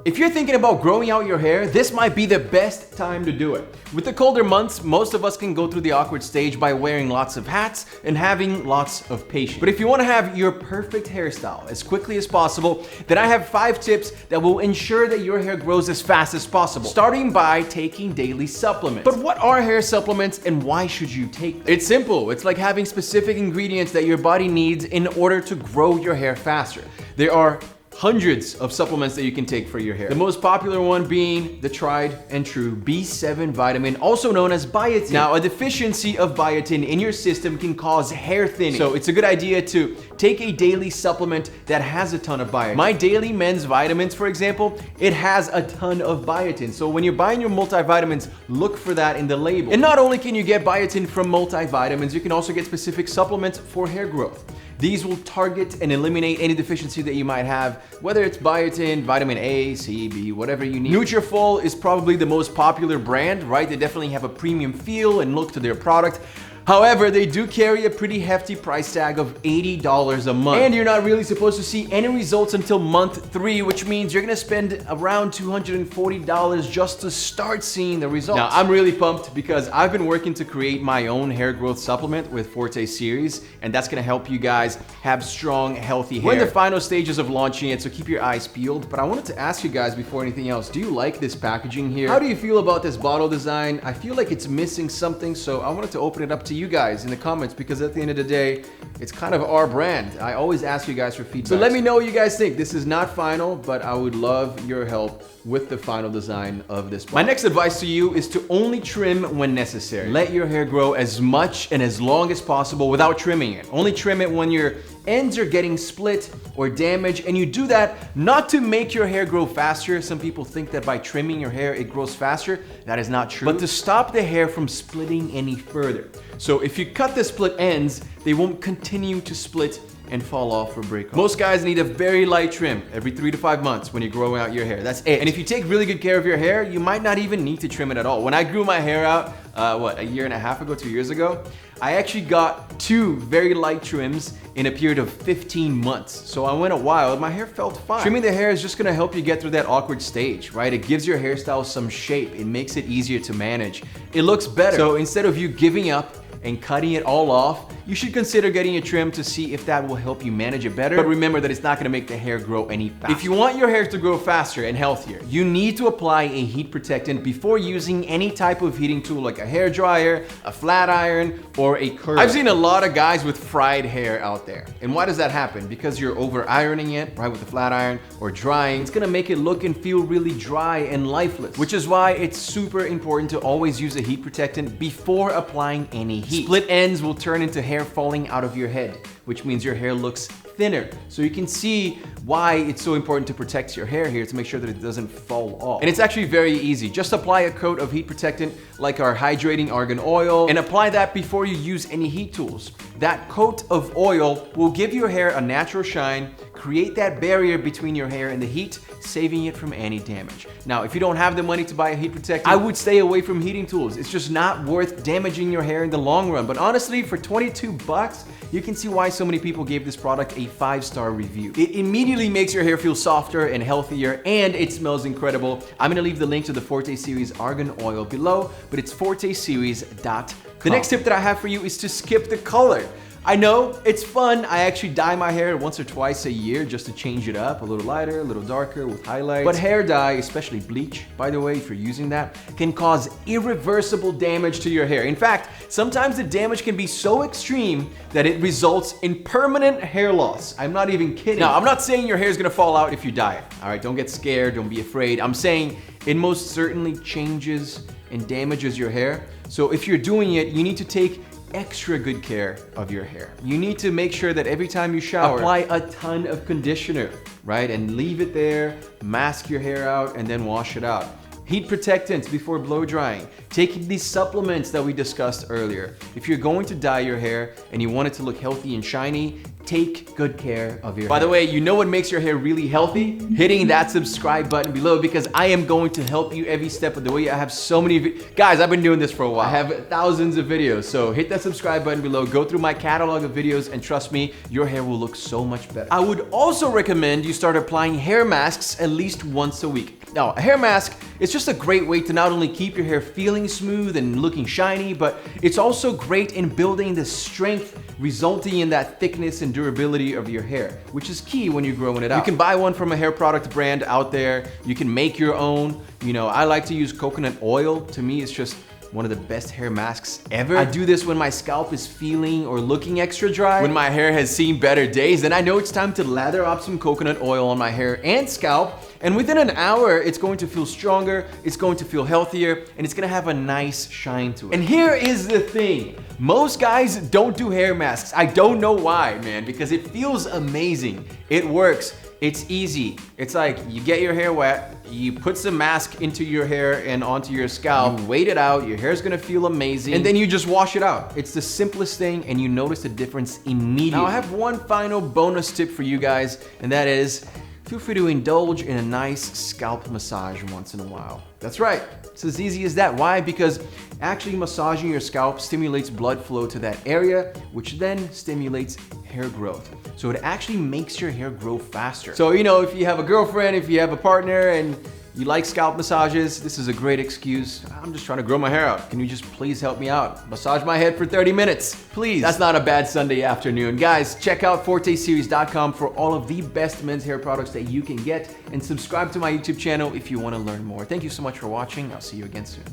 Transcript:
If you're thinking about growing out your hair, this might be the best time to do it. With the colder months, most of us can go through the awkward stage by wearing lots of hats and having lots of patience. But if you want to have your perfect hairstyle as quickly as possible, then I have 5 tips that will ensure that your hair grows as fast as possible, starting by taking daily supplements. But what are hair supplements and why should you take them? It's simple. It's like having specific ingredients that your body needs in order to grow your hair faster. There are hundreds of supplements that you can take for your hair. The most popular one being the tried and true B7 vitamin, also known as biotin. Now, a deficiency of biotin in your system can cause hair thinning. So it's a good idea to take a daily supplement that has a ton of biotin. My daily men's vitamins, for example, it has a ton of biotin. So when you're buying your multivitamins, look for that in the label. And not only can you get biotin from multivitamins, you can also get specific supplements for hair growth. These will target and eliminate any deficiency that you might have, whether it's biotin, vitamin A, C, B, whatever you need. Nutrafol is probably the most popular brand, right? They definitely have a premium feel and look to their product. However, they do carry a pretty hefty price tag of $80 a month. And you're not really supposed to see any results until month 3, which means you're gonna spend around $240 just to start seeing the results. Now, I'm really pumped because I've been working to create my own hair growth supplement with Forte series, and that's gonna help you guys have strong, healthy hair. We're in the final stages of launching it, so keep your eyes peeled. But I wanted to ask you guys before anything else, do you like this packaging here? How do you feel about this bottle design? I feel like it's missing something, so I wanted to open it up to you guys in the comments, because at the end of the day, it's kind of our brand. I always ask you guys for feedback. So let me know what you guys think. This is not final, but I would love your help with the final design of this bottle. My next advice to you is to only trim when necessary. Let your hair grow as much and as long as possible without trimming it. Only trim it when your ends are getting split or damaged, and you do that not to make your hair grow faster. Some people think that by trimming your hair it grows faster. That is not true. But to stop the hair from splitting any further. So if you cut the split ends, they won't continue to split and fall off or break off. Most guys need a very light trim every 3 to 5 months when you're growing out your hair. That's it. And if you take really good care of your hair, you might not even need to trim it at all. When I grew my hair out, a year and a half ago, 2 years ago, I actually got 2 very light trims in a period of 15 months. So I went a while and my hair felt fine. Trimming the hair is just gonna help you get through that awkward stage, right? It gives your hairstyle some shape. It makes it easier to manage. It looks better. So instead of you giving up and cutting it all off, you should consider getting a trim to see if that will help you manage it better. But remember that it's not gonna make the hair grow any faster. If you want your hair to grow faster and healthier, you need to apply a heat protectant before using any type of heating tool like a hair dryer, a flat iron, or a curler. I've seen a lot of guys with fried hair out there. And why does that happen? Because you're over ironing it, right, with the flat iron, or drying. It's gonna make it look and feel really dry and lifeless, which is why it's super important to always use a heat protectant before applying any heat. Split ends will turn into hair falling out of your head, which means your hair looks thinner. So you can see why it's so important to protect your hair here, to make sure that it doesn't fall off. And it's actually very easy. Just apply a coat of heat protectant like our hydrating argan oil, and apply that before you use any heat tools. That coat of oil will give your hair a natural shine, create that barrier between your hair and the heat, saving it from any damage. Now, if you don't have the money to buy a heat protectant, I would stay away from heating tools. It's just not worth damaging your hair in the long run. But honestly, for 22 bucks, you can see why so many people gave this product a 5-star review. It immediately makes your hair feel softer and healthier, and it smells incredible. I'm gonna leave the link to the Forte Series Argan Oil below, but it's forteseries.com. The next tip that I have for you is to skip the color. I know, it's fun. I actually dye my hair once or twice a year just to change it up, a little lighter, a little darker with highlights. But hair dye, especially bleach, by the way, if you're using that, can cause irreversible damage to your hair. In fact, sometimes the damage can be so extreme that it results in permanent hair loss. I'm not even kidding. Now, I'm not saying your hair is gonna fall out if you dye it. All right, don't get scared, don't be afraid. I'm saying it most certainly changes and damages your hair. So if you're doing it, you need to take extra good care of your hair. You need to make sure that every time you shower, apply a ton of conditioner, right? And leave it there, mask your hair out, and then wash it out. Heat protectants before blow drying. Taking these supplements that we discussed earlier. If you're going to dye your hair and you want it to look healthy and shiny, take good care of your hair. By the way, you know what makes your hair really healthy? Hitting that subscribe button below, because I am going to help you every step of the way. I have so many guys, I've been doing this for a while. I have thousands of videos, so hit that subscribe button below, go through my catalog of videos, and trust me, your hair will look so much better. I would also recommend you start applying hair masks at least once a week. Now, a hair mask is just a great way to not only keep your hair feeling smooth and looking shiny, but it's also great in building the strength, resulting in that thickness and durability of your hair, which is key when you're growing it out. You can buy one from a hair product brand out there. You can make your own. You know, I like to use coconut oil. To me, it's just one of the best hair masks ever. I do this when my scalp is feeling or looking extra dry. When my hair has seen better days, then I know it's time to lather up some coconut oil on my hair and scalp. And within an hour, it's going to feel stronger, it's going to feel healthier, and it's gonna have a nice shine to it. And here is the thing. Most guys don't do hair masks. I don't know why, man, because it feels amazing. It works. It's easy. It's like you get your hair wet, you put some mask into your hair and onto your scalp, you wait it out, your hair's gonna feel amazing, and then you just wash it out. It's the simplest thing, and you notice the difference immediately. Now, I have one final bonus tip for you guys, and that is, feel free to indulge in a nice scalp massage once in a while. That's right, it's as easy as that. Why? Because actually massaging your scalp stimulates blood flow to that area, which then stimulates hair growth. So it actually makes your hair grow faster. So, you know, if you have a girlfriend, if you have a partner, and you like scalp massages, this is a great excuse. I'm just trying to grow my hair out. Can you just please help me out? Massage my head for 30 minutes, please. That's not a bad Sunday afternoon. Guys, check out forteseries.com for all of the best men's hair products that you can get, and subscribe to my YouTube channel if you want to learn more. Thank you so much for watching. I'll see you again soon.